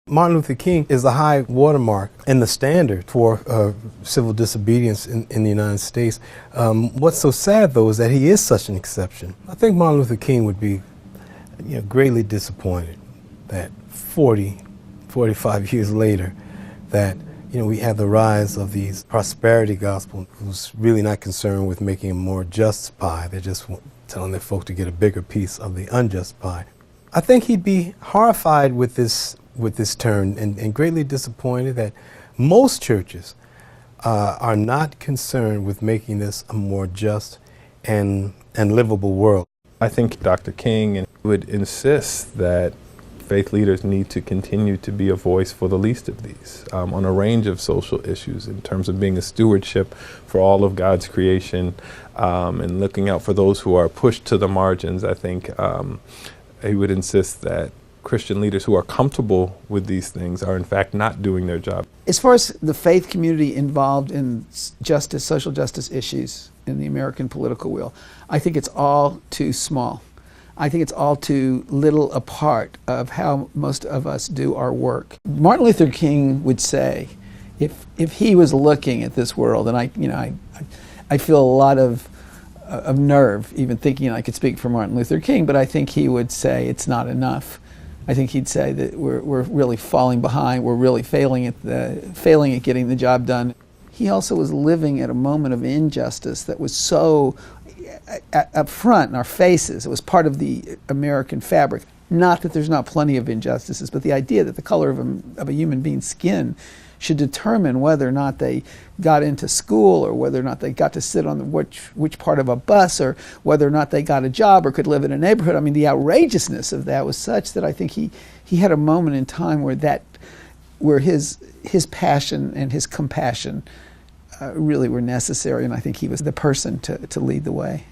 Martin Luther King is the high watermark and the standard for civil disobedience in the United States. What's so sad, though, is that he is such an exception. I think Martin Luther King would be greatly disappointed that 45 years later, that we have the rise of these prosperity gospel who's really not concerned with making a more just pie. They're just telling their folk to get a bigger piece of the unjust pie. I think he'd be horrified with this turn and greatly disappointed that most churches are not concerned with making this a more just and livable world. I think Dr. King would insist that faith leaders need to continue to be a voice for the least of these on a range of social issues in terms of being a stewardship for all of God's creation and looking out for those who are pushed to the margins. I think he would insist that Christian leaders who are comfortable with these things are in fact not doing their job. As far as the faith community involved in justice, social justice issues in the American political wheel, I think it's all too small. I think it's all too little a part of how most of us do our work. Martin Luther King would say, if he was looking at this world, and I feel a lot of nerve even thinking I could speak for Martin Luther King, but I think he would say it's not enough. I think he'd say that we're really falling behind. We're really failing at getting the job done. He also was living at a moment of injustice that was so up front in our faces. It was part of the American fabric. Not that there's not plenty of injustices, but the idea that the color of a human being's skin should determine whether or not they got into school, or whether or not they got to sit on which part of a bus, or whether or not they got a job or could live in a neighborhood. I mean, the outrageousness of that was such that I think he had a moment in time where his passion and his compassion really were necessary, and I think he was the person to lead the way.